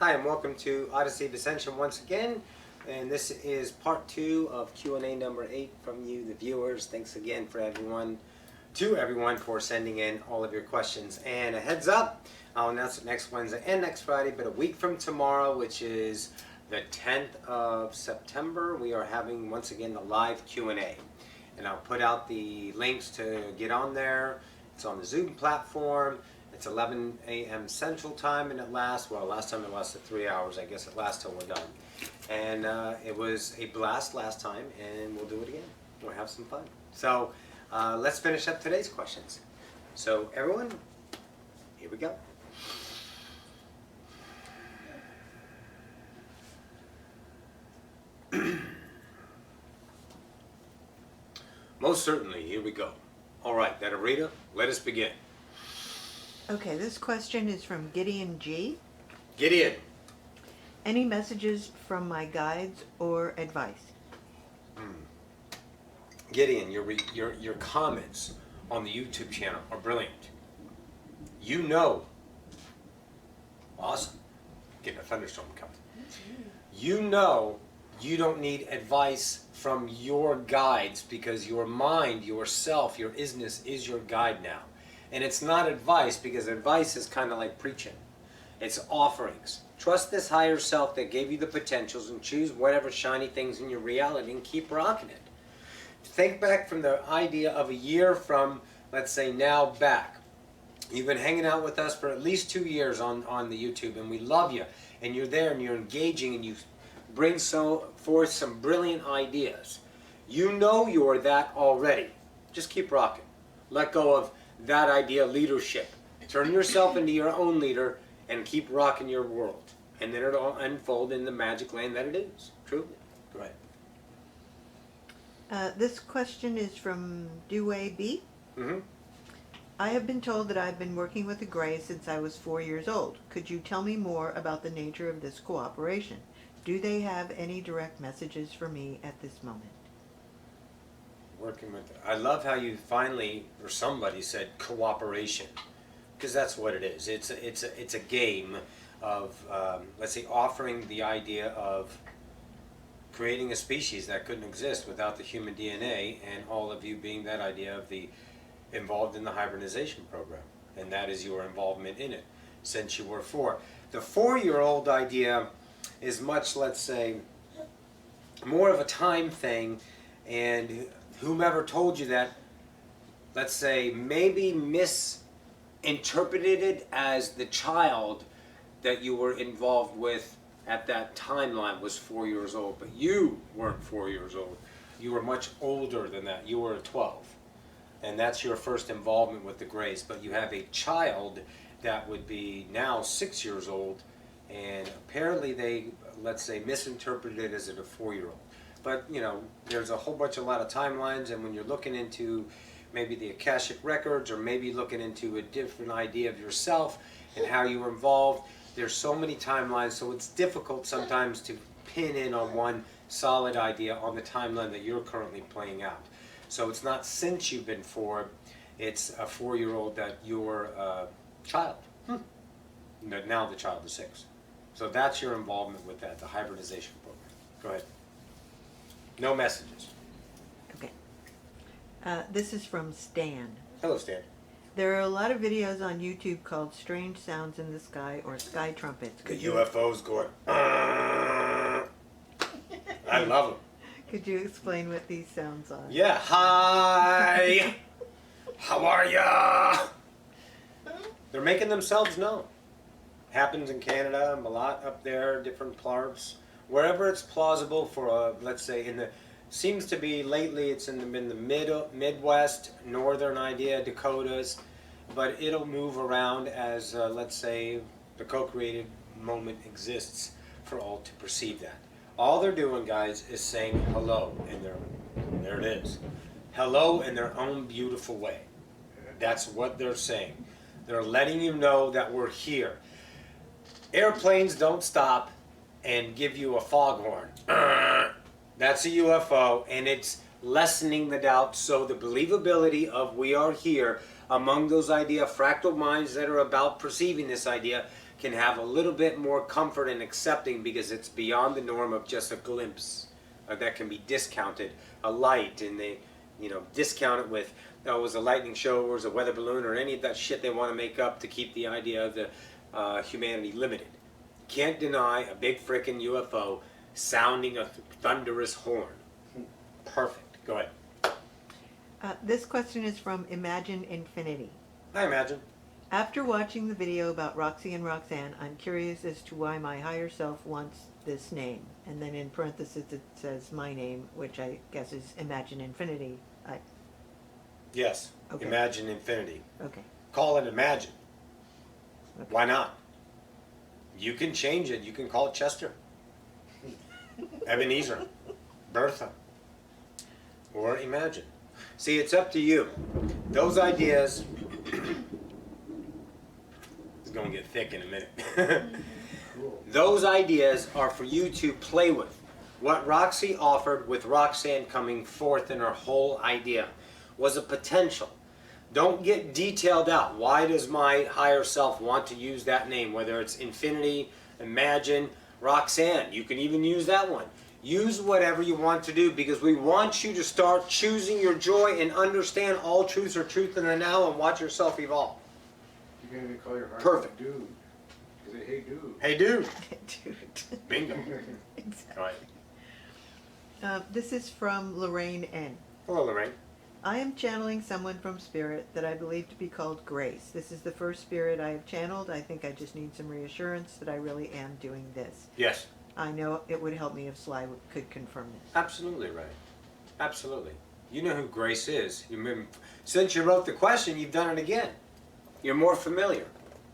Hi, and welcome to Odyssey of Ascension once again. And this is part 2 of Q&A number 8 from you, the viewers. Thanks again for everyone for sending in all of your questions. And a heads up, I'll announce it next Wednesday and next Friday, but a week from tomorrow, which is the 10th of September, we are having once again the live Q&A. And I'll put out the links to get on there. It's on the Zoom platform. It's 11 a.m. Central Time, and it lasts, well, last time it lasted 3 hours. I guess it lasts till we're done. And it was a blast last time, and we'll do it again. We'll have some fun. So let's finish up today's questions. So everyone, here we go. Most certainly, here we go. All right, that Arita, let us begin. Okay, this question is from Gideon G. Gideon. Any messages from my guides or advice? Gideon, your comments on the YouTube channel are brilliant. You know, awesome, getting a thunderstorm coming. You know you don't need advice from your guides because your mind, yourself, your isness is your guide now. And it's not advice, because advice is kind of like preaching. It's offerings. Trust this higher self that gave you the potentials and choose whatever shiny things in your reality and keep rocking it. Think back from the idea of a year from, let's say, now back. You've been hanging out with us for at least 2 years on the YouTube, and we love you. And you're there and you're engaging and you bring forth some brilliant ideas. You know you're that already. Just keep rocking. Let go of that idea, leadership. Turn yourself into your own leader and keep rocking your world. And then it'll unfold in the magic land that it is. Truly. Go ahead. This question is from Dewey B. I have been told that I've been working with the Grey since I was 4 years old. Could you tell me more about the nature of this cooperation? Do they have any direct messages for me at this moment? Working with, I love how you finally, or somebody said cooperation, because that's what it is. It's a game of, let's say, offering the idea of creating a species that couldn't exist without the human DNA, and all of you being that idea of the involved in the hybridization program, and that is your involvement in it since you were 4. The 4-year-old idea is much, let's say, more of a time thing, and whomever told you that, let's say, maybe misinterpreted it as the child that you were involved with at that timeline was 4 years old, but you weren't 4 years old. You were much older than that. You were 12. And that's your first involvement with the Greys. But you have a child that would be now 6 years old, and apparently they, let's say, misinterpreted it as a 4-year-old. But, you know, there's a whole bunch, a lot of timelines, and when you're looking into maybe the Akashic Records, or maybe looking into a different idea of yourself and how you were involved, there's so many timelines, so it's difficult sometimes to pin in on one solid idea on the timeline that you're currently playing out. So it's not since you've been 4, it's a 4-year-old that you're a child. Now the child is 6. So that's your involvement with that, the hybridization program. Go ahead. No messages. Okay. This is from Stan. Hello, Stan. There are a lot of videos on YouTube called Strange Sounds in the Sky or Sky Trumpets. The UFOs going. I love them. Could you explain what these sounds are? Yeah. Hi. How are ya? They're making themselves known. Happens in Canada, a lot up there, different parts. Wherever it's plausible for, let's say, seems to be lately it's in the Midwest, northern idea, Dakotas, but it'll move around as, let's say, the co-created moment exists for all to perceive that. All they're doing, guys, is saying hello in there it is. Hello in their own beautiful way. That's what they're saying. They're letting you know that we're here. Airplanes don't stop and give you a foghorn. That's a UFO, and it's lessening the doubt, so the believability of we are here among those fractal minds that are about perceiving this idea can have a little bit more comfort in accepting because it's beyond the norm of just a glimpse that can be discounted, a light, and they, discount it with, oh, it was a lightning show or it was a weather balloon or any of that shit they want to make up to keep the idea of the humanity limited. Can't deny a big frickin' UFO sounding a thunderous horn. Perfect. Go ahead. This question is from Imagine Infinity. I imagine. After watching the video about Roxy and Roxanne, I'm curious as to why my higher self wants this name. And then in parentheses it says my name, which I guess is Imagine Infinity. Yes. Okay. Imagine Infinity. Okay. Call it Imagine. Okay. Why not? You can change it. You can call it Chester, Ebenezer, Bertha, or Imagine. See, it's up to you. Those ideas... It's going to get thick in a minute. Those ideas are for you to play with. What Roxy offered with Roxanne coming forth in her whole idea was a potential. Don't get detailed out. Why does my higher self want to use that name? Whether it's Infinity, Imagine, Roxanne. You can even use that one. Use whatever you want to do because we want you to start choosing your joy and understand all truths are truth in the now and watch yourself evolve. You can even call your heart Perfect. dude. You say, hey dude. Hey dude. Dude. Bingo. Exactly. All right. This is from Lorraine N. Hello, Lorraine. I am channeling someone from spirit that I believe to be called Grace. This is the first spirit I have channeled. I think I just need some reassurance that I really am doing this. Yes. I know it would help me if Sly could confirm this. Absolutely right. Absolutely. You know who Grace is. Since you wrote the question, you've done it again. You're more familiar.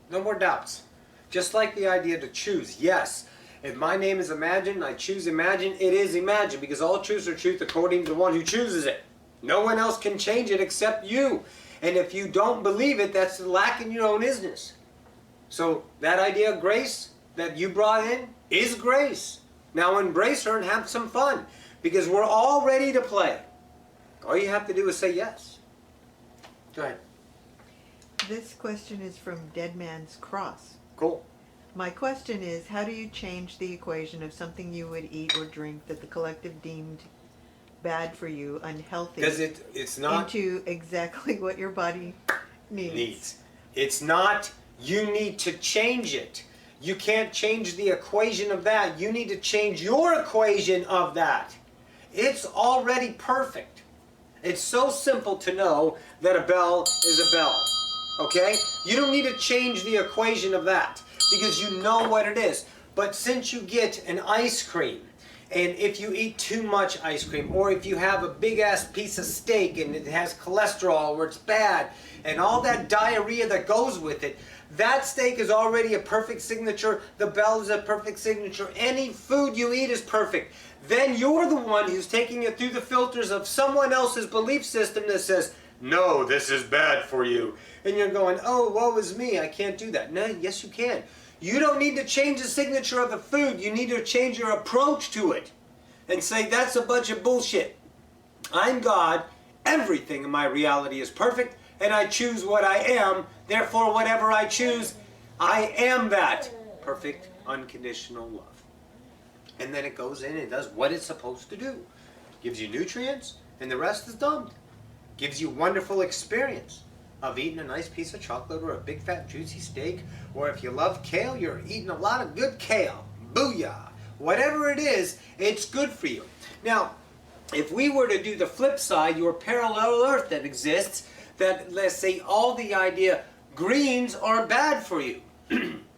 No more doubts. Just like the idea to choose. Yes, if my name is Imagine, I choose Imagine, it is Imagine because all truths are truth according to the one who chooses it. No one else can change it except you. And if you don't believe it, that's lacking your own isness. So that idea of grace that you brought in is grace. Now embrace her and have some fun because we're all ready to play. All you have to do is say yes. Go ahead. This question is from Dead Man's Cross. Cool. My question is, how do you change the equation of something you would eat or drink that the collective deemed bad for you, unhealthy, Because it's not into exactly what your body needs? It's not you need to change it. You can't change the equation of that. You need to change your equation of that. It's already perfect. It's so simple to know that a bell is a bell. Okay? You don't need to change the equation of that because you know what it is. But since you get an ice cream, and if you eat too much ice cream, or if you have a big ass piece of steak and it has cholesterol or it's bad, and all that diarrhea that goes with it, that steak is already a perfect signature. The bell is a perfect signature. Any food you eat is perfect. Then you're the one who's taking it through the filters of someone else's belief system that says, no, this is bad for you. And you're going, oh, woe is me, I can't do that. No, yes you can. You don't need to change the signature of the food. You need to change your approach to it. And say, that's a bunch of bullshit. I'm God. Everything in my reality is perfect. And I choose what I am. Therefore, whatever I choose, I am that. Perfect, unconditional love. And then it goes in and does what it's supposed to do. Gives you nutrients, and the rest is dumped. Gives you wonderful experience of eating a nice piece of chocolate or a big fat juicy steak. Or if you love kale, you're eating a lot of good kale. Booyah. Whatever it is, it's good for you. Now, if we were to do the flip side, your parallel earth that exists, that let's say all the idea greens are bad for you.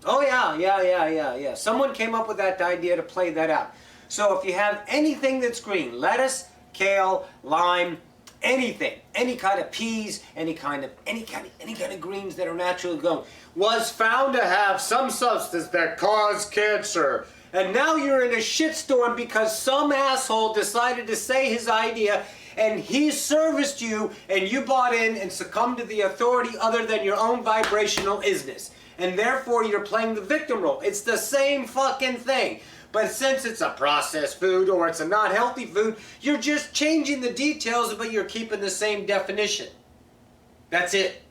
Oh yeah. Someone came up with that idea to play that out. So if you have anything that's green, lettuce, kale, lime, anything, any kind of peas, any kind of greens that are naturally grown, was found to have some substance that caused cancer. And now you're in a shitstorm because some asshole decided to say his idea and he serviced you and you bought in and succumbed to the authority other than your own vibrational isness. And therefore you're playing the victim role. It's the same fucking thing. But since it's a processed food or it's a not healthy food, you're just changing the details but you're keeping the same definition. That's it.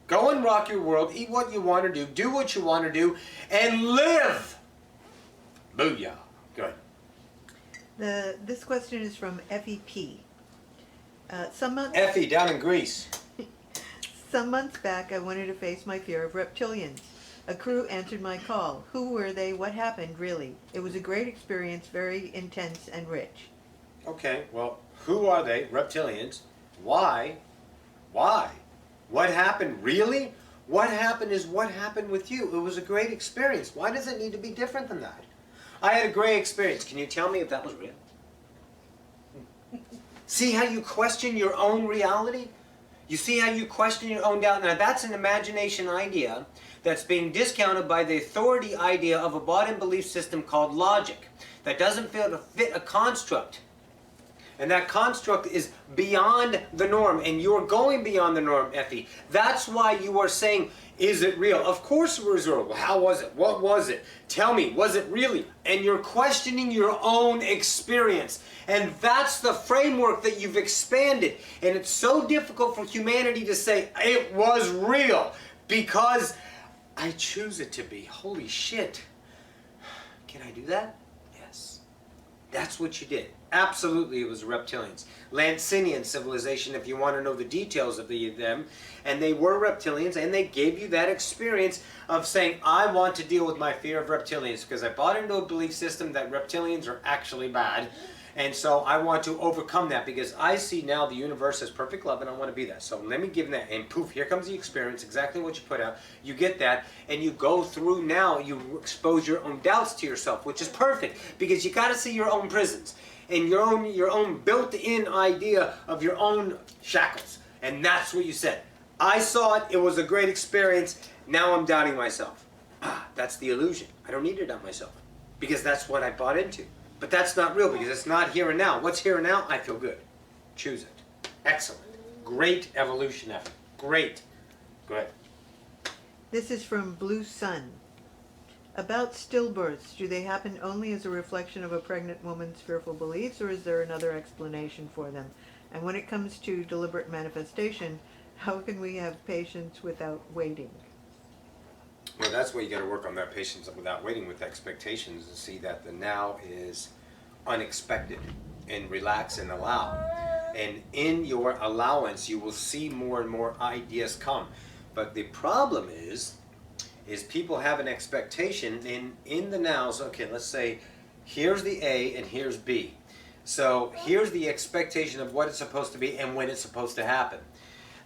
Go and rock your world, eat what you want to do what you want to do, and live. Booyah. Good. This question is from FEP. Effie down in Greece. Some months back, I wanted to face my fear of reptilians. A crew answered my call. Who were they? What happened, really? It was a great experience, very intense and rich. Okay, well, who are they? Reptilians. Why? Why? What happened? Really? What happened is what happened with you. It was a great experience. Why does it need to be different than that? I had a great experience. Can you tell me if that was real? See how you question your own reality? You see how you question your own doubt? Now that's an imagination idea that's being discounted by the authority idea of a bought-in belief system called logic that doesn't fit a construct. And that construct is beyond the norm, and you're going beyond the norm, Effie. That's why you are saying, is it real? Of course it was real. How was it? What was it? Tell me, was it really? And you're questioning your own experience. And that's the framework that you've expanded. And it's so difficult for humanity to say, it was real, because I choose it to be. Holy shit. Can I do that? Yes. That's what you did. Absolutely, it was reptilians. Lancinian civilization, if you want to know the details of them. And they were reptilians, and they gave you that experience of saying, I want to deal with my fear of reptilians because I bought into a belief system that reptilians are actually bad. And so I want to overcome that because I see now the universe as perfect love and I want to be that. So let me give them that. And poof, here comes the experience, exactly what you put out. You get that and you go through now, you expose your own doubts to yourself, which is perfect because you got to see your own prisons and your own built-in idea of your own shackles. And that's what you said. I saw it, it was a great experience, now I'm doubting myself. That's the illusion. I don't need to doubt myself because that's what I bought into. But that's not real because it's not here and now. What's here and now? I feel good. Choose it. Excellent. Great evolution effort. Great. Go ahead. This is from Blue Sun. About stillbirths, do they happen only as a reflection of a pregnant woman's fearful beliefs, or is there another explanation for them? And when it comes to deliberate manifestation, how can we have patience without waiting? Well, that's where you got to work on that patience without waiting with expectations to see that the now is unexpected and relax and allow. And in your allowance, you will see more and more ideas come. But the problem is people have an expectation in the nows. Okay, let's say here's the A and here's B. So here's the expectation of what it's supposed to be and when it's supposed to happen.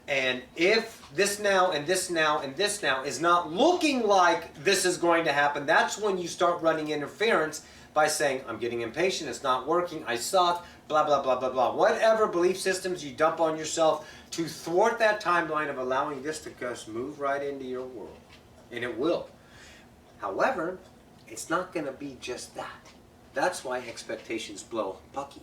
And if this now and this now and this now is not looking like this is going to happen, that's when you start running interference by saying, I'm getting impatient, it's not working, I suck, blah, blah, blah, blah, blah. Whatever belief systems you dump on yourself to thwart that timeline of allowing this to just move right into your world. And it will. However, it's not going to be just that. That's why expectations blow Bucky.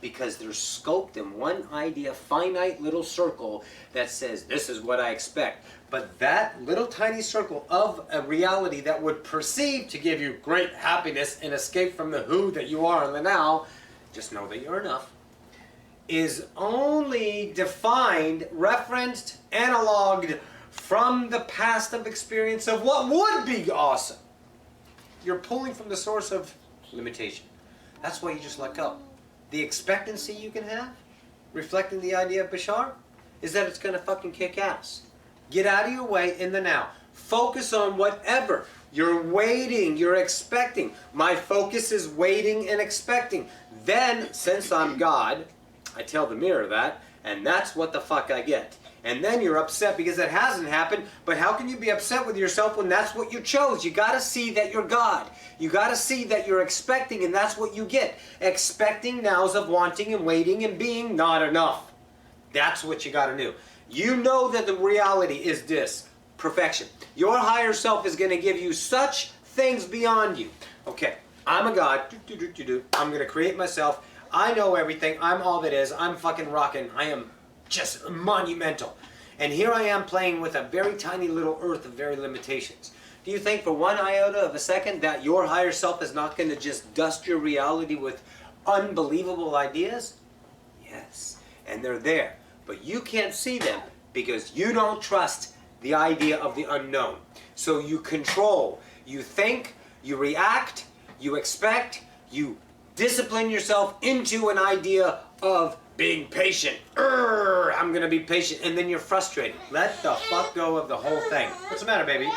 Because they're scoped in one idea, finite little circle that says, this is what I expect. But that little tiny circle of a reality that would perceive to give you great happiness and escape from the who that you are in the now, just know that you're enough, is only defined, referenced, analoged from the past of experience of what would be awesome. You're pulling from the source of limitation. That's why you just let go. The expectancy you can have, reflecting the idea of Bashar, is that it's going to fucking kick ass. Get out of your way in the now. Focus on whatever. You're waiting, you're expecting. My focus is waiting and expecting. Then, since I'm God, I tell the mirror that, and that's what the fuck I get. And then you're upset because it hasn't happened, but how can you be upset with yourself when that's what you chose? You gotta see that you're God. You gotta see that you're expecting, and that's what you get. Expecting nows of wanting and waiting and being not enough. That's what you gotta do. You know that the reality is this, perfection. Your higher self is gonna give you such things beyond you. Okay, I'm a God, I'm gonna create myself. I know everything, I'm all that is, I'm fucking rocking, I am just monumental. And here I am playing with a very tiny little earth of very limitations. Do you think for one iota of a second that your higher self is not going to just dust your reality with unbelievable ideas? Yes, and they're there. But you can't see them because you don't trust the idea of the unknown. So you control, you think, you react, you expect, you discipline yourself into an idea of being patient. I'm gonna be patient, and then you're frustrated. Let the fuck go of the whole thing. What's the matter, baby?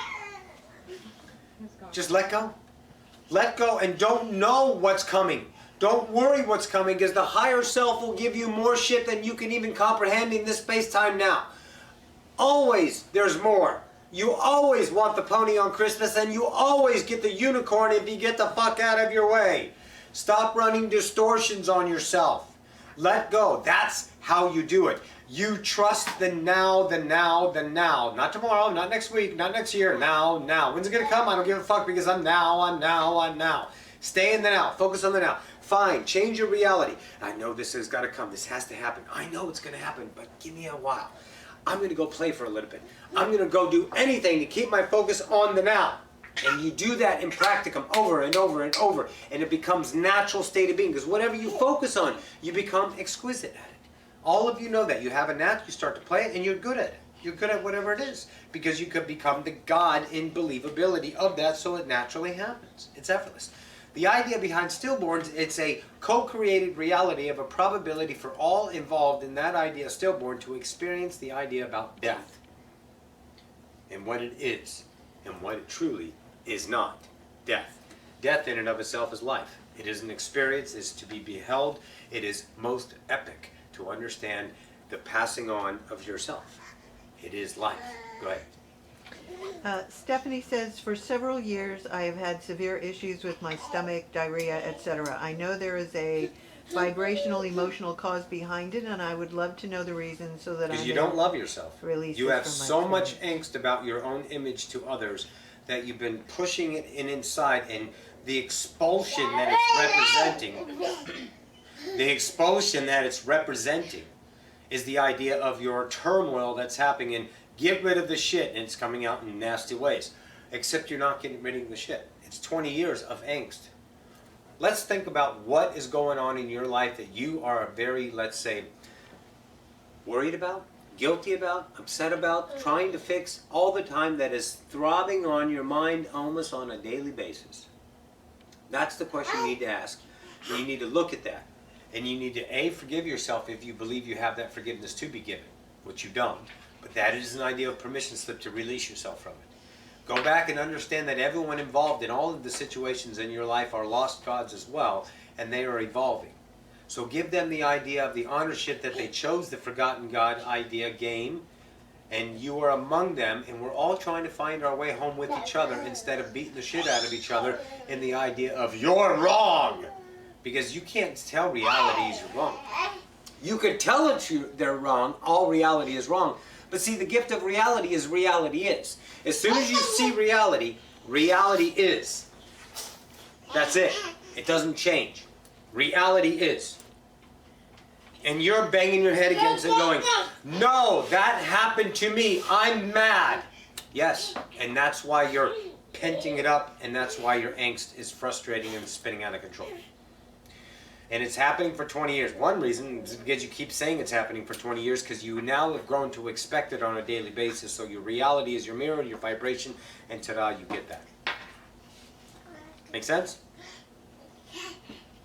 Just let go. Let go and don't know what's coming. Don't worry what's coming, because the higher self will give you more shit than you can even comprehend in this space-time now. Always there's more. You always want the pony on Christmas, and you always get the unicorn if you get the fuck out of your way. Stop running distortions on yourself. Let go. That's how you do it. You trust the now, the now, the now. Not tomorrow, not next week, not next year. Now, now. When's it gonna come? I don't give a fuck, because I'm now, I'm now, I'm now. Stay in the now. Focus on the now. Fine. Change your reality. I know this has got to come. This has to happen. I know it's going to happen, but give me a while. I'm going to go play for a little bit. I'm going to go do anything to keep my focus on the now. And you do that in practicum over and over and over, and it becomes natural state of being, because whatever you focus on, you become exquisite at it. All of you know that. You have a knack, you start to play it, and you're good at it. You're good at whatever it is, because you could become the God in believability of that, so it naturally happens. It's effortless. The idea behind stillborns, it's a co-created reality of a probability for all involved in that idea of stillborn to experience the idea about death, and what it is, and what it truly is not. Death. Death in and of itself is life. It is an experience, it is to be beheld. It is most epic to understand the passing on of yourself. It is life. Go ahead. Stephanie says, for several years I have had severe issues with my stomach, diarrhea, etc. I know there is a vibrational, emotional cause behind it, and I would love to know the reason so that I Because you don't love yourself. Release you it have from my so much spirit. angst about your own image to others that you've been pushing it in inside, and the expulsion that it's representing, is the idea of your turmoil that's happening, and get rid of the shit, and it's coming out in nasty ways. Except you're not getting rid of the shit. It's 20 years of angst. Let's think about what is going on in your life that you are very, let's say, worried about, guilty about, upset about, trying to fix all the time, that is throbbing on your mind almost on a daily basis. That's the question you need to ask. You need to look at that. And you need to, A, forgive yourself if you believe you have that forgiveness to be given, which you don't. But that is an idea of permission slip to release yourself from it. Go back and understand that everyone involved in all of the situations in your life are lost gods as well, and they are evolving. So give them the idea of the ownership that they chose the forgotten God idea game, and you are among them, and we're all trying to find our way home with each other instead of beating the shit out of each other in the idea of you're wrong. Because you can't tell realities you're wrong. You could tell it they're wrong, all reality is wrong. But see, the gift of reality is reality is. As soon as you see reality, reality is. That's it. It doesn't change. Reality is. And you're banging your head against it going, no, that happened to me. I'm mad. Yes, and that's why you're penting it up, and that's why your angst is frustrating and spinning out of control. And it's happening for 20 years. One reason is because you keep saying it's happening for 20 years, because you now have grown to expect it on a daily basis. So your reality is your mirror, your vibration, and ta-da, you get that. Make sense?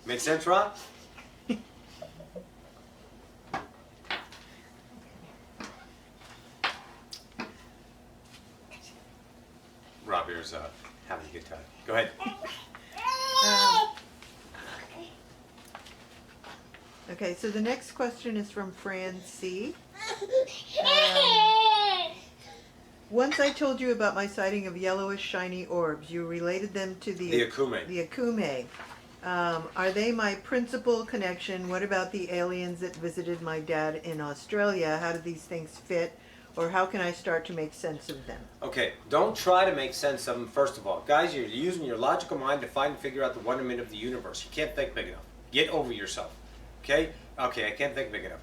Make sense, Rob? Rob here's having a good time. Go ahead. Okay, so the next question is from Fran C. Once I told you about my sighting of yellowish shiny orbs. You related them to the Akume. The Akume. Are they my principal connection? What about the aliens that visited my dad in Australia? How do these things fit? Or how can I start to make sense of them? Okay, don't try to make sense of them, first of all. Guys, you're using your logical mind to find and figure out the wonderment of the universe. You can't think big enough. Get over yourself. Okay? Okay, I can't think big enough.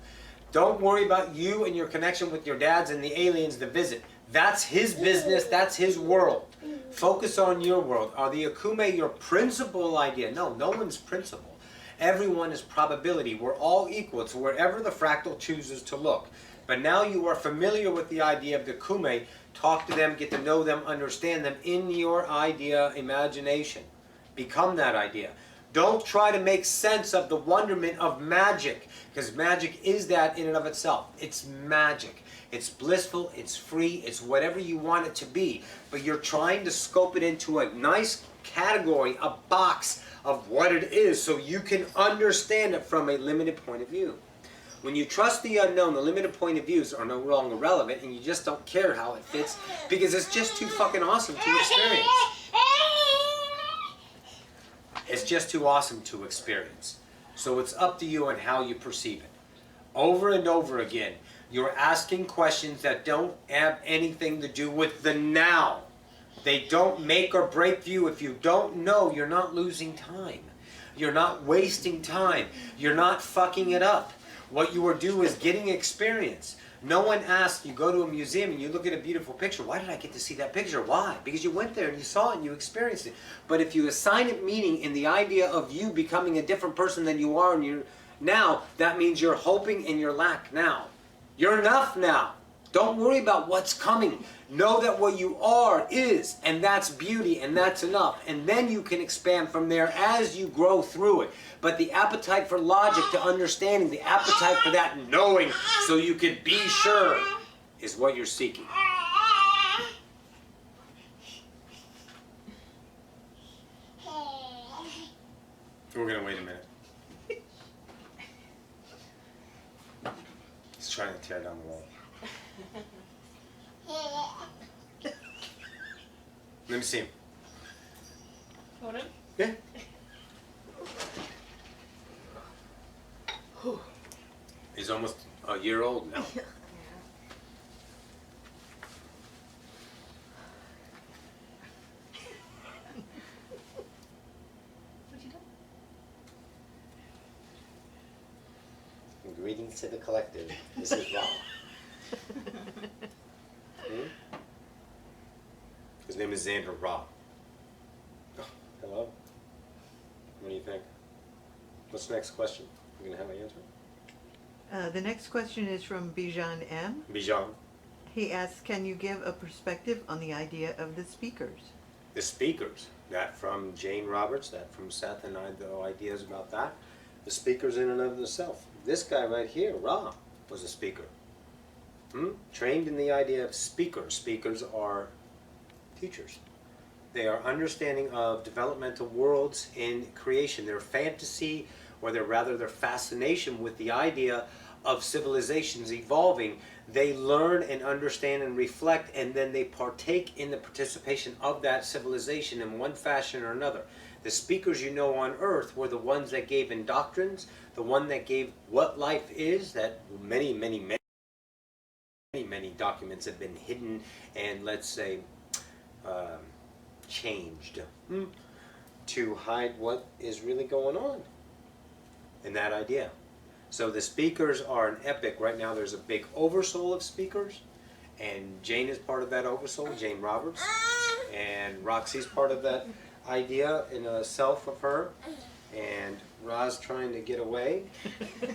Don't worry about you and your connection with your dads and the aliens to visit. That's his business. That's his world. Focus on your world. Are the Akume your principal idea? No, no one's principal. Everyone is probability. We're all equal to wherever the fractal chooses to look. But now you are familiar with the idea of the kume. Talk to them, get to know them, understand them in your idea imagination. Become that idea. Don't try to make sense of the wonderment of magic, because magic is that in and of itself. It's magic. It's blissful, it's free, it's whatever you want it to be. But you're trying to scope it into a nice category, a box of what it is, so you can understand it from a limited point of view. When you trust the unknown, the limited point of views are no longer relevant, and you just don't care how it fits, because it's just too fucking awesome to experience. It's just too awesome to experience. So it's up to you on how you perceive it. Over and over again, you're asking questions that don't have anything to do with the now. They don't make or break you. If you don't know, you're not losing time. You're not wasting time. You're not fucking it up. What you are doing is getting experience. No one asks, you go to a museum and you look at a beautiful picture. Why did I get to see that picture? Why? Because you went there and you saw it and you experienced it. But if you assign it meaning in the idea of you becoming a different person than you are and you're now, that means you're hoping and you're lack now. You're enough now. Don't worry about what's coming. Know that what you are is, and that's beauty, and that's enough. And then you can expand from there as you grow through it. But the appetite for logic, to understanding, the appetite for that knowing, so you can be sure, is what you're seeking. We're going to wait a minute. He's trying to tear down the wall. Let me see him. Hold him? Yeah. He's almost a year old now. What'd you do? Greetings to the collective. This is Rob. His name is Xander Rob. Oh, hello. What do you think? What's the next question? You gonna have an answer? The next question is from Bijan M. Bijan. He asks, can you give a perspective on the idea of the speakers? The speakers. That from Jane Roberts, that from Seth, and I, the ideas about that. The speakers in and of themselves. This guy right here, Ra, was a speaker. Trained in the idea of speakers. Speakers are teachers. They are understanding of developmental worlds in creation. Their fantasy, or their fascination with the idea of civilizations evolving. They learn and understand and reflect, and then they partake in the participation of that civilization in one fashion or another. The speakers you know on Earth were the ones that gave in doctrines, the one that gave what life is, that many documents have been hidden and, let's say, changed to hide what is really going on in that idea. So the speakers are an epic. Right now there's a big oversoul of speakers, and Jane is part of that oversoul, Jane Roberts, and Roxy's part of that idea in a self of her, and Ra's trying to get away,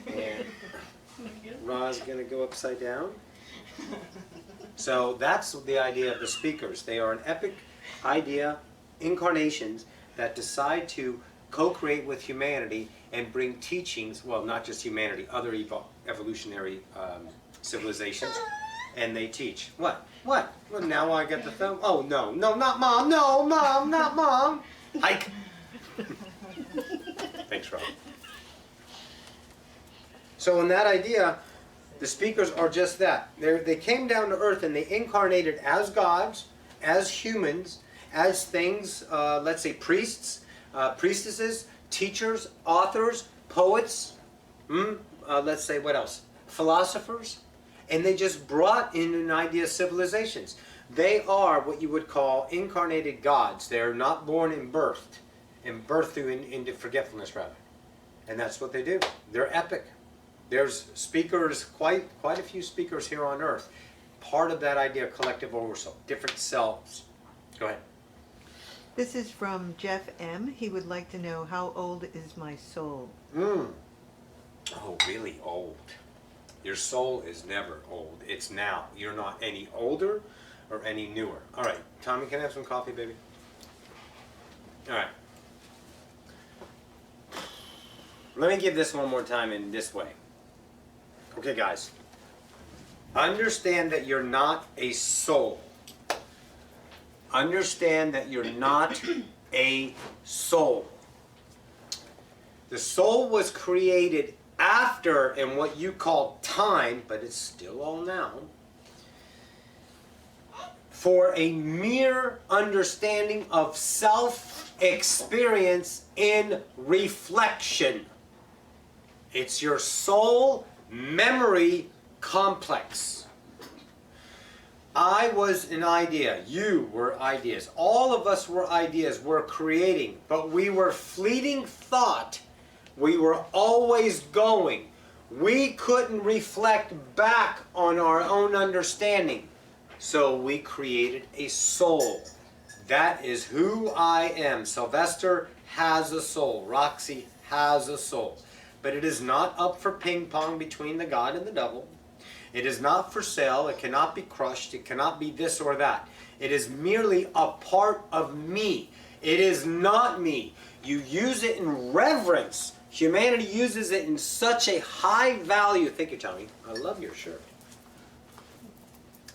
and Ra's going to go upside down. So that's the idea of the speakers. They are an epic idea, incarnations that decide to co-create with humanity and bring teachings, well, not just humanity, other evolutionary civilizations, and they teach. What? What? Well, now I get the thumb. Oh, no, not Mom. No, Mom, not Mom. Hike. Thanks, Rob. So in that idea, the speakers are just that. They came down to Earth and they incarnated as gods, as humans, as things, let's say priests, priestesses, teachers, authors, poets, let's say what else? Philosophers. And they just brought in an idea of civilizations. They are what you would call incarnated gods. They're not born and birthed into forgetfulness, rather. And that's what they do. They're epic. There's speakers, quite a few speakers here on Earth. Part of that idea of collective oversoul, different selves. Go ahead. This is from Jeff M. He would like to know, how old is my soul? Oh, really old. Your soul is never old. It's now. You're not any older or any newer. All right, Tommy, can I have some coffee, baby? All right. Let me give this one more time in this way. Okay, guys. Understand that you're not a soul. Understand that you're not a soul. The soul was created after in what you call time, but it's still all now, for a mere understanding of self-experience in reflection. It's your soul memory complex. I was an idea. You were ideas. All of us were ideas. We're creating, but we were fleeting thought. We were always going. We couldn't reflect back on our own understanding. So we created a soul. That is who I am. Sylvester has a soul. Roxy has a soul. But it is not up for ping pong between the God and the devil. It is not for sale. It cannot be crushed. It cannot be this or that. It is merely a part of me. It is not me. You use it in reverence. Humanity uses it in such a high value. Thank you, Tommy. I love your shirt.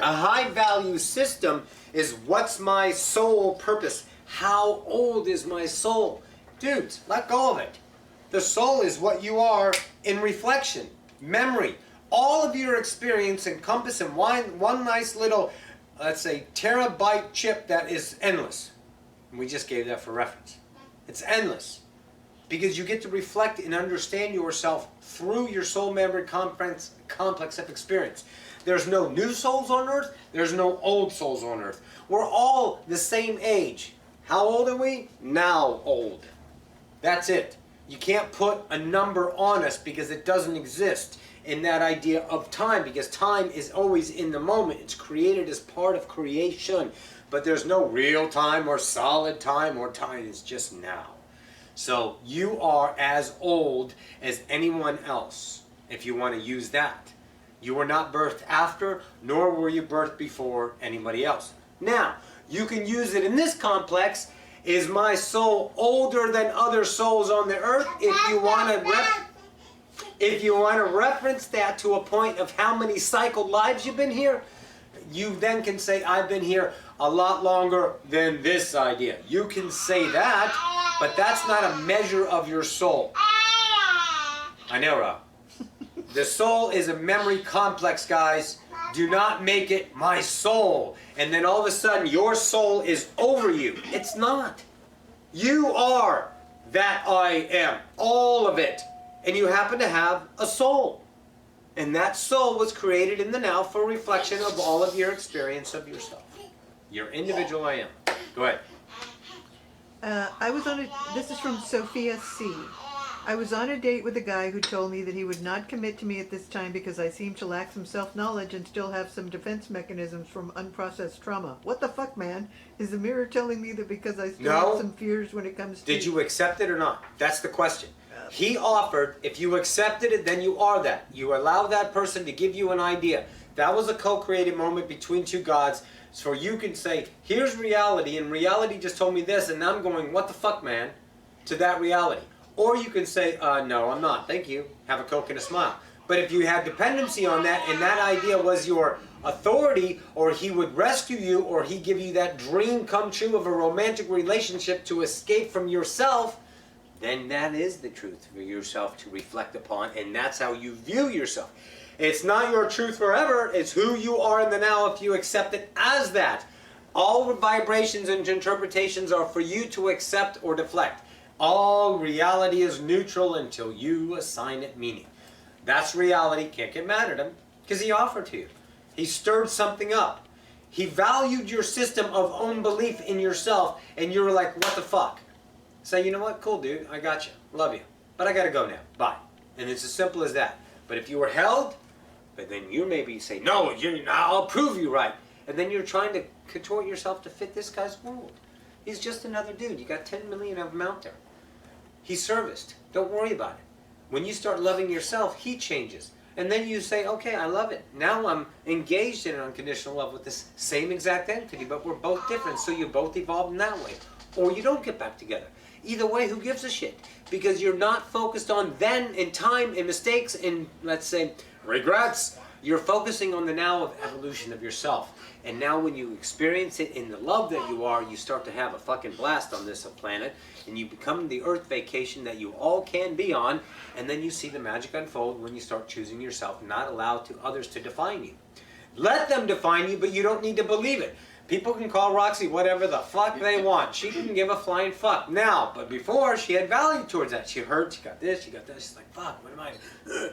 A high value system is what's my soul purpose? How old is my soul? Dudes, let go of it. The soul is what you are in reflection, memory. All of your experience encompass in one nice little, let's say, terabyte chip that is endless. And we just gave that for reference. It's endless. Because you get to reflect and understand yourself through your soul memory complex of experience. There's no new souls on earth. There's no old souls on earth. We're all the same age. How old are we? Now old. That's it. You can't put a number on us because it doesn't exist in that idea of time, because time is always in the moment. It's created as part of creation. But there's no real time or solid time or time. It's just now. So you are as old as anyone else, if you want to use that. You were not birthed after, nor were you birthed before anybody else. Now, you can use it in this complex. Is my soul older than other souls on the earth? If you want to reference that to a point of how many cycled lives you've been here, you then can say, I've been here a lot longer than this idea. You can say that, but that's not a measure of your soul. I know, Rob. The soul is a memory complex, guys. Do not make it my soul. And then all of a sudden, your soul is over you. It's not. You are that I am. All of it. And you happen to have a soul. And that soul was created in the now for reflection of all of your experience of yourself. Your individual I am. Go ahead. This is from Sophia C. I was on a date with a guy who told me that he would not commit to me at this time because I seem to lack some self-knowledge and still have some defense mechanisms from unprocessed trauma. What the fuck, man? Is the mirror telling me that because I still have some fears when it comes to... Did you accept it or not? That's the question. He offered, if you accepted it, then you are that. You allow that person to give you an idea. That was a co-created moment between two gods. So you can say, here's reality, and reality just told me this, and I'm going, what the fuck, man, to that reality. Or you can say, no, I'm not. Thank you. Have a Coke and a smile. But if you had dependency on that, and that idea was your authority, or he would rescue you, or he'd give you that dream come true of a romantic relationship to escape from yourself, then that is the truth for yourself to reflect upon, and that's how you view yourself. It's not your truth forever. It's who you are in the now if you accept it as that. All vibrations and interpretations are for you to accept or deflect. All reality is neutral until you assign it meaning. That's reality. Can't get mad at him because he offered to you. He stirred something up. He valued your system of own belief in yourself, and you were like, what the fuck? Say, you know what? Cool, dude. I got you. Love you. But I got to go now. Bye. And it's as simple as that. But if you were held, but then you maybe say, no, I'll prove you right. And then you're trying to contort yourself to fit this guy's world. He's just another dude. You got 10 million of them out there. He serviced. Don't worry about it. When you start loving yourself, he changes. And then you say, okay, I love it. Now I'm engaged in an unconditional love with this same exact entity, but we're both different, so you both evolve in that way. Or you don't get back together. Either way, who gives a shit? Because you're not focused on then and time and mistakes and, let's say, regrets. You're focusing on the now of evolution of yourself. And now when you experience it in the love that you are, you start to have a fucking blast on this planet, and you become the earth vacation that you all can be on, and then you see the magic unfold when you start choosing yourself, not allow to others to define you. Let them define you, but you don't need to believe it. People can call Roxy whatever the fuck they want. She didn't give a flying fuck now, but before she had value towards that. She heard, she got this, she got that. She's like, fuck, what am I?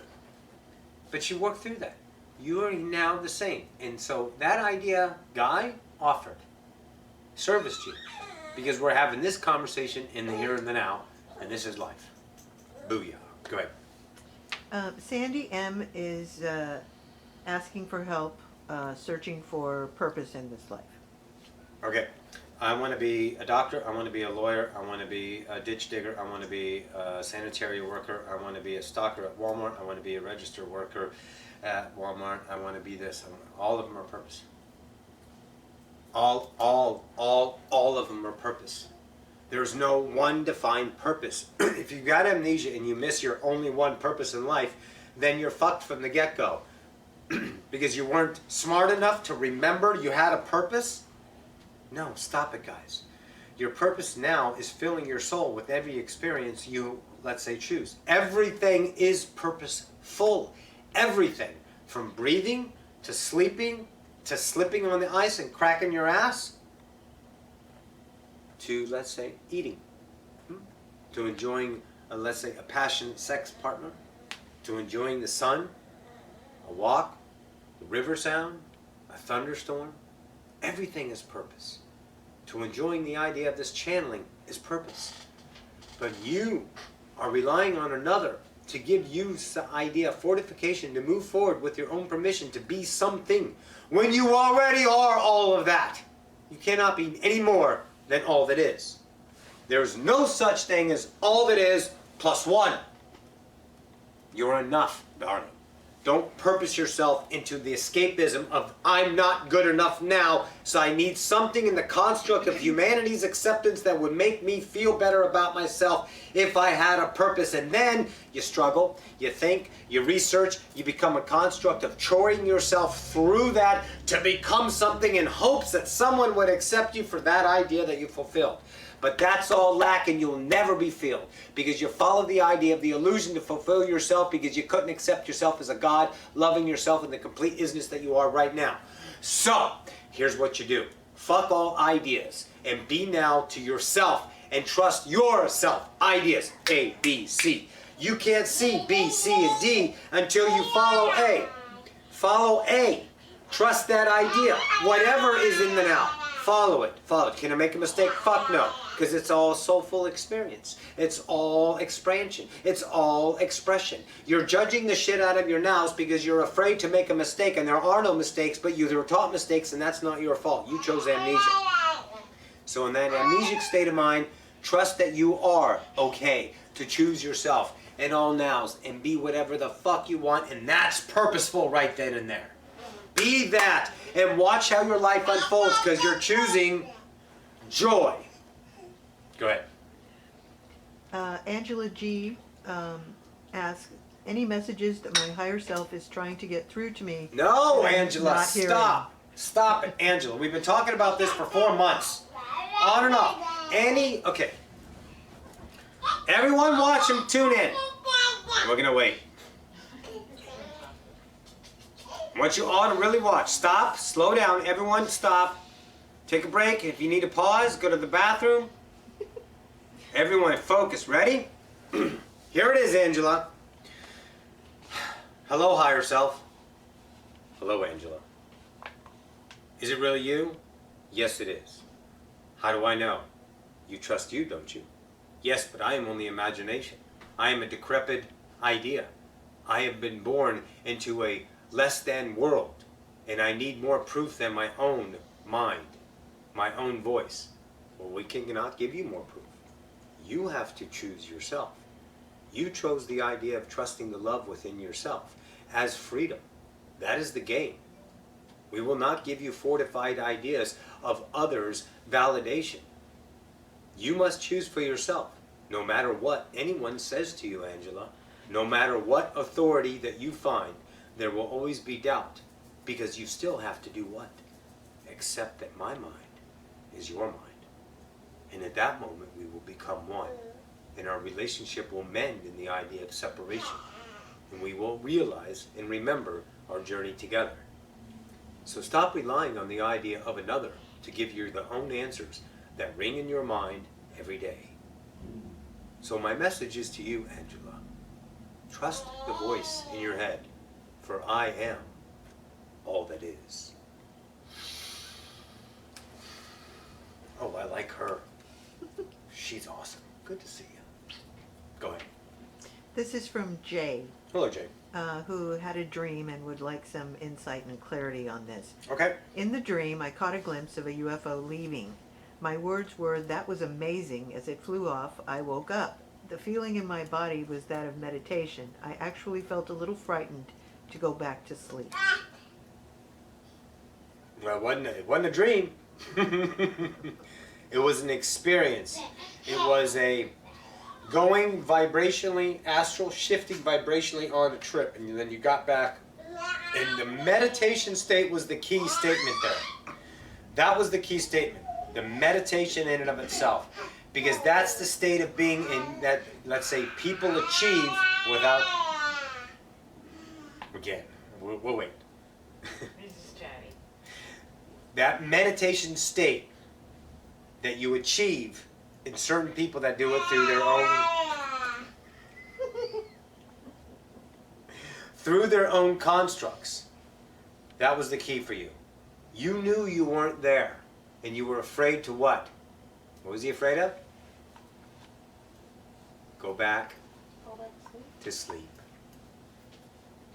But she worked through that. You are now the same. And so that idea, Guy, offered, serviced you. Because we're having this conversation in the here and the now, and this is life. Booyah. Go ahead. Sandy M. is asking for help searching for purpose in this life. Okay. I want to be a doctor. I want to be a lawyer. I want to be a ditch digger. I want to be a sanitary worker. I want to be a stalker at Walmart. I want to be a register worker at Walmart. I want to be this. All of them are purpose. All of them are purpose. There's no one defined purpose. If you've got amnesia and you miss your only one purpose in life, then you're fucked from the get-go. Because you weren't smart enough to remember you had a purpose. No, stop it, guys. Your purpose now is filling your soul with every experience you, let's say, choose. Everything is purposeful. Everything. From breathing, to sleeping, to slipping on the ice and cracking your ass, to, let's say, eating. To enjoying, let's say, a passionate sex partner. To enjoying the sun, a walk, the river sound, a thunderstorm. Everything is purpose. To enjoying the idea of this channeling is purpose. But you are relying on another to give you the idea of fortification to move forward with your own permission to be something when you already are all of that. You cannot be any more than all that is. There's no such thing as all that is plus one. You're enough, darling. Don't purpose yourself into the escapism of I'm not good enough now, so I need something in the construct of humanity's acceptance that would make me feel better about myself if I had a purpose. And then you struggle, you think, you research, you become a construct of choring yourself through that to become something in hopes that someone would accept you for that idea that you fulfilled. But that's all lack, and you'll never be filled because you follow the idea of the illusion to fulfill yourself because you couldn't accept yourself as a God, loving yourself in the complete isness that you are right now. So, here's what you do. Fuck all ideas and be now to yourself and trust yourself. Ideas, A, B, C. You can't see B, C, and D until you follow A. Follow A. Trust that idea. Whatever is in the now. Follow it. Follow it. Can I make a mistake? Fuck no. Because it's all soulful experience. It's all expansion. It's all expression. You're judging the shit out of your nows because you're afraid to make a mistake, and there are no mistakes, but you were taught mistakes, and that's not your fault. You chose amnesia. So in that amnesic state of mind, trust that you are okay to choose yourself in all nows and be whatever the fuck you want, and that's purposeful right then and there. Be that and watch how your life unfolds because you're choosing joy. Go ahead. Angela G. Asks, any messages that my higher self is trying to get through to me? No, that I'm Angela, not hearing? stop. Stop it, Angela. We've been talking about this for 4 months. On and off. Okay. Everyone watch and tune in. We're going to wait. I want you all to really watch. Stop, slow down, everyone stop. Take a break. If you need to pause, go to the bathroom. Everyone focus. Ready? Here it is, Angela. Hello, higher self. Hello, Angela. Is it really you? Yes, it is. How do I know? You trust you, don't you? Yes, but I am only imagination. I am a decrepit idea. I have been born into a less than world, and I need more proof than my own mind, my own voice. Well, we cannot give you more proof. You have to choose yourself. You chose the idea of trusting the love within yourself, as freedom. That is the game. We will not give you fortified ideas of others' validation. You must choose for yourself, no matter what anyone says to you, Angela. No matter what authority that you find, there will always be doubt, because you still have to do what? Accept that my mind is your mind. And at that moment, we will become one, and our relationship will mend in the idea of separation, and we will realize and remember our journey together. So stop relying on the idea of another to give you the own answers that ring in your mind every day. So my message is to you, Angela. Trust the voice in your head, for I am all that is. Oh, I like her. She's awesome. Good to see you. Go ahead. This is from Jay, Hello, Jay. who had a dream and would like some insight and clarity on this. Okay. In the dream, I caught a glimpse of a UFO leaving. My words were, "That was amazing." As it flew off, I woke up. The feeling in my body was that of meditation. I actually felt a little frightened to go back to sleep. Well, it wasn't a dream. It was an experience. It was a going vibrationally, astral shifting vibrationally on a trip, and then you got back, and the meditation state was the key statement there. That was the key statement. The meditation in and of itself, because that's the state of being in that, let's say, people achieve without. Again, we'll wait. This is chatty. That meditation state that you achieve in certain people that do it through their own constructs. That was the key for you. You knew you weren't there, and you were afraid to what? What was he afraid of? Go back All that sleep. to sleep.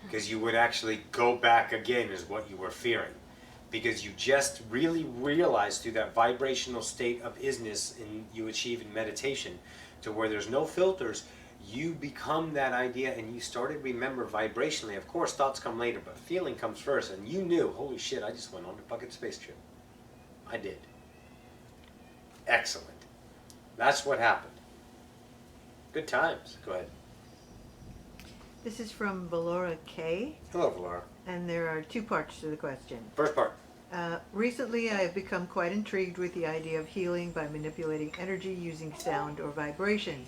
Because you would actually go back again is what you were fearing. Because you just really realized through that vibrational state of isness and you achieve in meditation to where there's no filters, you become that idea and you started remember vibrationally. Of course, thoughts come later, but feeling comes first. And you knew, holy shit, I just went on a fucking space trip. I did. Excellent. That's what happened. Good times. Go ahead. This is from Valora K, Hello, Valora. and there are two parts to the question. First part. Recently, I have become quite intrigued with the idea of healing by manipulating energy using sound or vibration.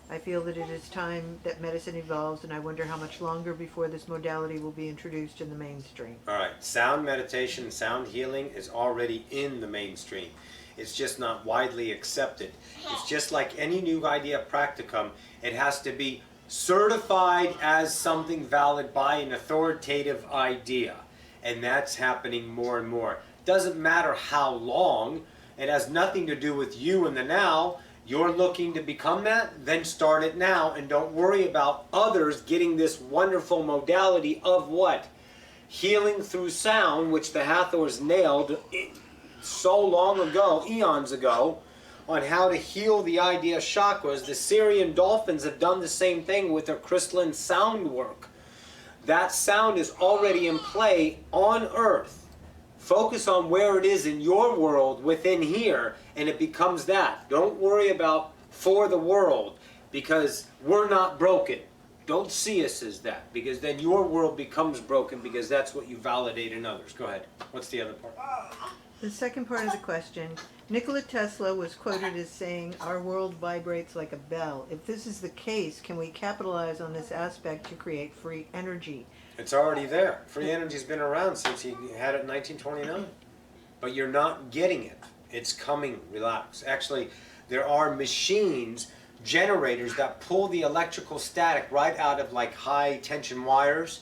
I feel that it is time that medicine evolves, and I wonder how much longer before this modality will be introduced in the mainstream. All right. Sound meditation, sound healing is already in the mainstream. It's just not widely accepted. It's just like any new idea practicum. It has to be certified as something valid by an authoritative idea. And that's happening more and more. Doesn't matter how long. It has nothing to do with you in the now. You're looking to become that, then start it now. And don't worry about others getting this wonderful modality of what? Healing through sound, which the Hathors nailed so long ago, eons ago, on how to heal the idea chakras. The Syrian dolphins have done the same thing with their crystalline sound work. That sound is already in play on Earth. Focus on where it is in your world within here, and it becomes that. Don't worry about for the world, because we're not broken. Don't see us as that, because then your world becomes broken, because that's what you validate in others. Go ahead. What's the other part? The second part of the question, Nikola Tesla was quoted as saying, "Our world vibrates like a bell." If this is the case, can we capitalize on this aspect to create free energy? It's already there. Free energy's been around since he had it in 1929. But you're not getting it. It's coming. Relax. Actually, there are machines, generators that pull the electrical static right out of like high tension wires.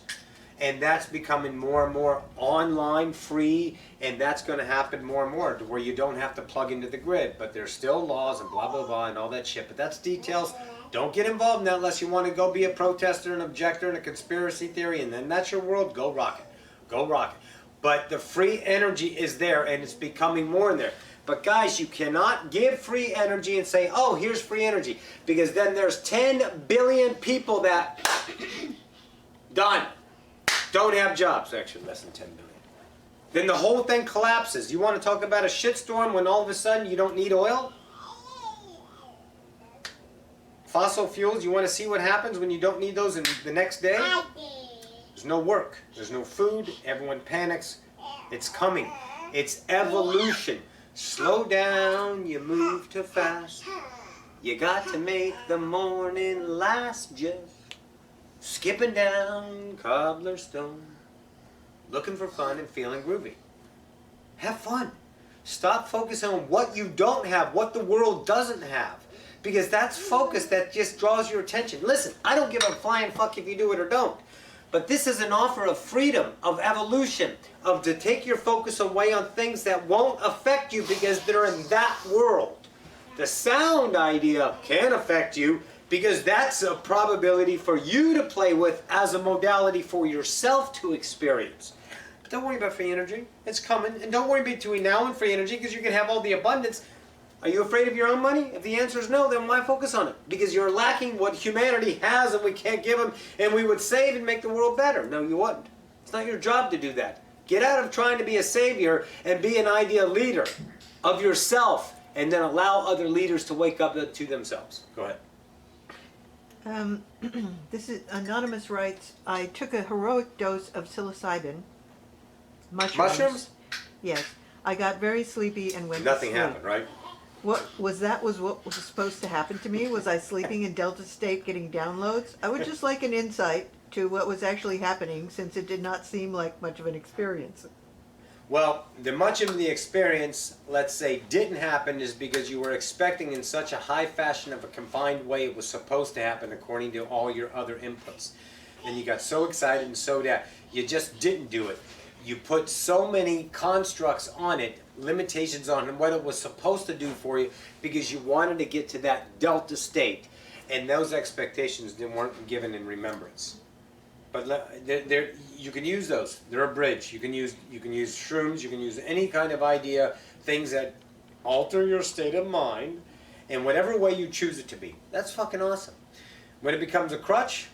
And that's becoming more and more online, free, and that's going to happen more and more to where you don't have to plug into the grid. But there's still laws and blah, blah, blah, and all that shit. But that's details. Don't get involved in that unless you want to go be a protester, an objector, and a conspiracy theory, and then that's your world. Go rock it. Go rock it. But the free energy is there, and it's becoming more in there. But guys, you cannot give free energy and say, oh, here's free energy. Because then there's 10 billion people that... Done. don't have jobs. Actually, less than 10 million. Then the whole thing collapses. You want to talk about a shitstorm when all of a sudden you don't need oil? Fossil fuels, you want to see what happens when you don't need those in the next day? There's no work. There's no food. Everyone panics. It's coming. It's evolution. Slow down, you move too fast. You got to make the morning last just. Skipping down cobblestone. Looking for fun and feeling groovy. Have fun. Stop focusing on what you don't have, what the world doesn't have. Because that's focus that just draws your attention. Listen, I don't give a flying fuck if you do it or don't. But this is an offer of freedom, of evolution, of to take your focus away on things that won't affect you because they're in that world. The sound idea can affect you because that's a probability for you to play with as a modality for yourself to experience. But don't worry about free energy. It's coming. And don't worry between now and free energy because you can have all the abundance. Are you afraid of your own money? If the answer is no, then why focus on it? Because you're lacking what humanity has and we can't give them, and we would save and make the world better. No, you wouldn't. It's not your job to do that. Get out of trying to be a savior and be an ideal leader of yourself, and then allow other leaders to wake up to themselves. Go ahead. This is Anonymous writes, I took a heroic dose of psilocybin. Mushrooms? Yes. I got very sleepy and went Nothing to sleep. happened, right? What was what was supposed to happen to me? Was I sleeping in Delta state getting downloads? I would just like an insight to what was actually happening since it did not seem like much of an experience. Well, the much of the experience, let's say, didn't happen is because you were expecting in such a high fashion of a confined way it was supposed to happen according to all your other inputs. And you got so excited and so that you just didn't do it. You put so many constructs on it, limitations on what it was supposed to do for you because you wanted to get to that delta state. And those expectations weren't given in remembrance. But you can use those. They're a bridge. You can use shrooms. You can use any kind of idea, things that alter your state of mind in whatever way you choose it to be. That's fucking awesome. When it becomes a crutch,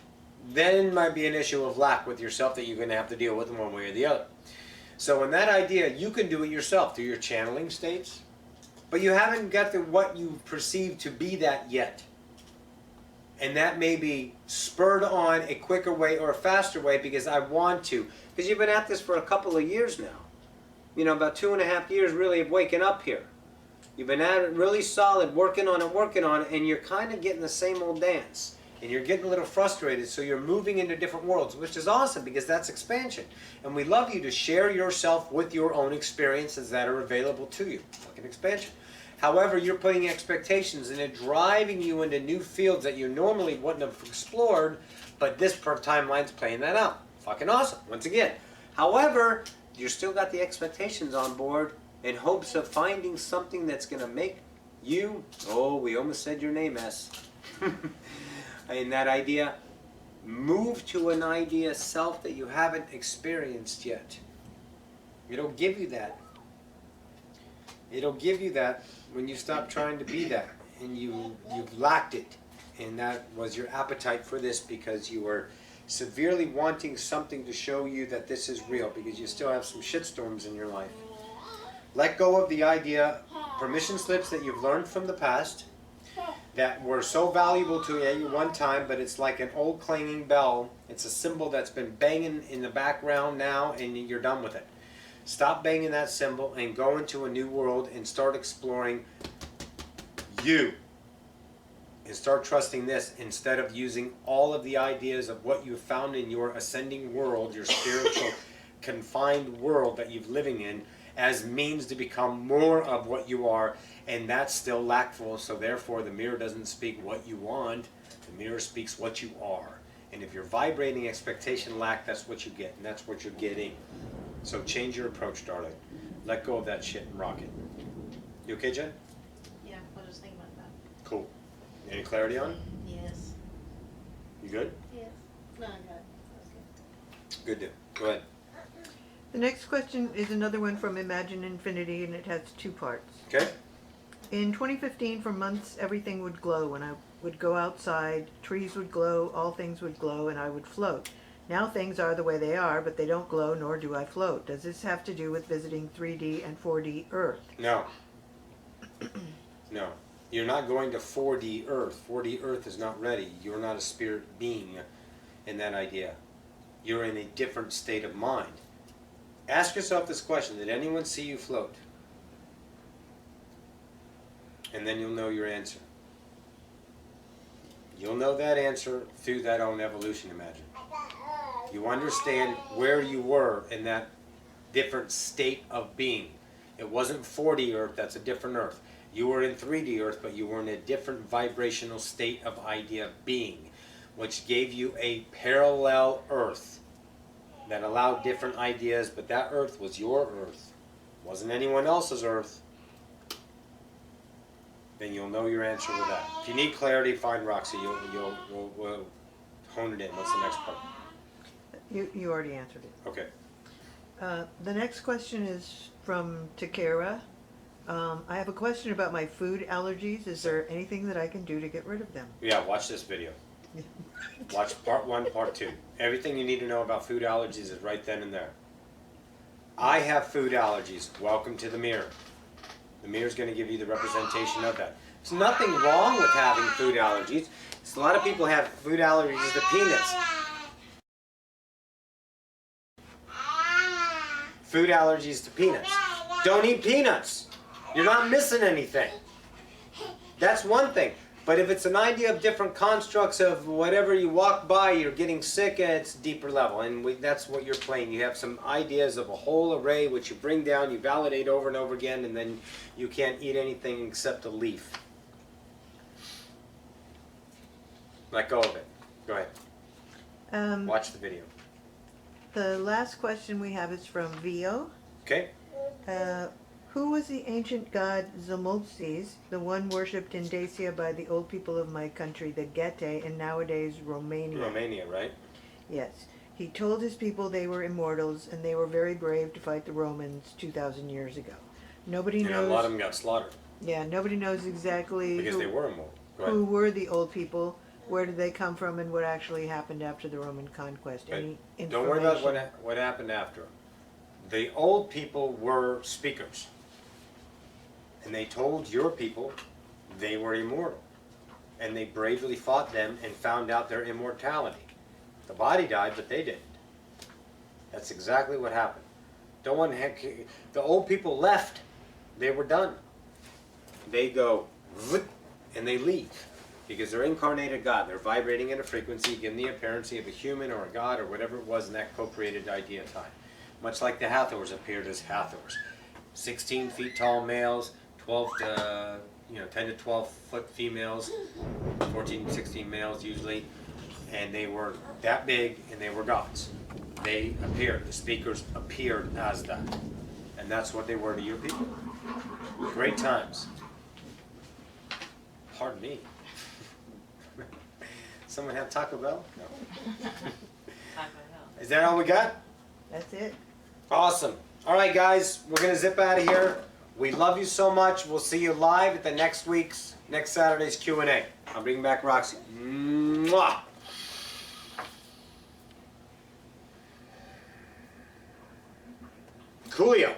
then it might be an issue of lack with yourself that you're going to have to deal with in one way or the other. So in that idea, you can do it yourself through your channeling states, but you haven't got to what you perceive to be that yet. And that may be spurred on a quicker way or a faster way because I want to. Because you've been at this for a couple of years now. You know, about 2.5 years really of waking up here. You've been at it really solid, working on it, and you're kind of getting the same old dance. And you're getting a little frustrated, so you're moving into different worlds, which is awesome because that's expansion. And we love you to share yourself with your own experiences that are available to you. Fucking expansion. However, you're putting expectations and it driving you into new fields that you normally wouldn't have explored, but this timeline's playing that out. Fucking awesome, once again. However, you still got the expectations on board in hopes of finding something that's going to make you, oh, we almost said your name, S. In that idea, move to an idea self that you haven't experienced yet. It'll give you that. It'll give you that when you stop trying to be that and you've lacked it. And that was your appetite for this because you were severely wanting something to show you that this is real because you still have some shitstorms in your life. Let go of the idea, permission slips that you've learned from the past that were so valuable to you at one time, but it's like an old clanging bell. It's a symbol that's been banging in the background now and you're done with it. Stop banging that symbol and go into a new world and start exploring you. And start trusting this instead of using all of the ideas of what you found in your ascending world, your spiritual confined world that you're living in, as means to become more of what you are, and that's still lackful, so therefore the mirror doesn't speak what you want, the mirror speaks what you are. And if you're vibrating expectation lack, that's what you get, and that's what you're getting. So change your approach, darling. Let go of that shit and rock it. You okay, Jen? Yeah, I'll just think about that. Cool. Any clarity on it? Yes. You good? Yes. No, I got it. That was good. Good deal. Go ahead. The next question is another one from Imagine Infinity, and it has 2 parts. Okay? In 2015, for months, everything would glow. When I would go outside, trees would glow, all things would glow, and I would float. Now things are the way they are, but they don't glow, nor do I float. Does this have to do with visiting 3D and 4D Earth? No. No. You're not going to 4D Earth. 4D Earth is not ready. You're not a spirit being in that idea. You're in a different state of mind. Ask yourself this question: did anyone see you float? And then you'll know your answer. You'll know that answer through that own evolution, imagine. You understand where you were in that different state of being. It wasn't 4D Earth, that's a different Earth. You were in 3D Earth, but you were in a different vibrational state of idea being, which gave you a parallel Earth that allowed different ideas, but that Earth was your Earth. It wasn't anyone else's Earth. Then you'll know your answer with that. If you need clarity, find Roxy. We'll hone it in. What's the next part? You already answered it. Okay. The next question is from Takara. I have a question about my food allergies. Is there anything that I can do to get rid of them? Yeah, watch this video. Watch part 1, part 2. Everything you need to know about food allergies is right then and there. I have food allergies. Welcome to the mirror. The mirror is going to give you the representation of that. There's nothing wrong with having food allergies. A lot of people have food allergies to peanuts. Food allergies to peanuts. Don't eat peanuts. You're not missing anything. That's one thing. But if it's an idea of different constructs of whatever you walk by, you're getting sick, it's deeper level. And that's what you're playing. You have some ideas of a whole array which you bring down, you validate over and over again, and then you can't eat anything except a leaf. Let go of it. Go ahead. Watch the video. The last question we have is from Vio. Okay? Who was the ancient god Zamolxis, the one worshipped in Dacia by the old people of my country, the Getae, and nowadays Romania? Romania, right? Yes. He told his people they were immortals, and they were very brave to fight the Romans 2,000 years ago. Nobody knows. And a lot of them got slaughtered. Yeah, nobody knows exactly Because they were immortal. Go ahead. who were the old people, where did they come from, and what actually happened after the Roman conquest. Any information? Don't worry about what happened after. The old people were speakers. And they told your people they were immortal. And they bravely fought them and found out their immortality. The body died, but they didn't. That's exactly what happened. The old people left. They were done. They go, and they leave. Because they're incarnated God. They're vibrating at a frequency, giving the appearance of a human or a god or whatever it was in that co-created idea time. Much like the Hathors appeared as Hathors. 16 feet tall males, 10 to 12 foot females, 14, 16 males usually, and they were that big and they were gods. They appeared, the speakers appeared as that. And that's what they were to your people. Great times. Pardon me. Someone have Taco Bell? No. Is that all we got? That's it. Awesome. All right, guys, we're going to zip out of here. We love you so much. We'll see you live at the next Saturday's Q&A. I'll bring back Roxy. Mwah! Coolio.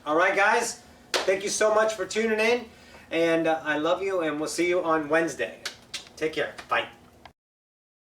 All right, guys. Thank you so much for tuning in. And I love you, and we'll see you on Wednesday. Take care. Bye.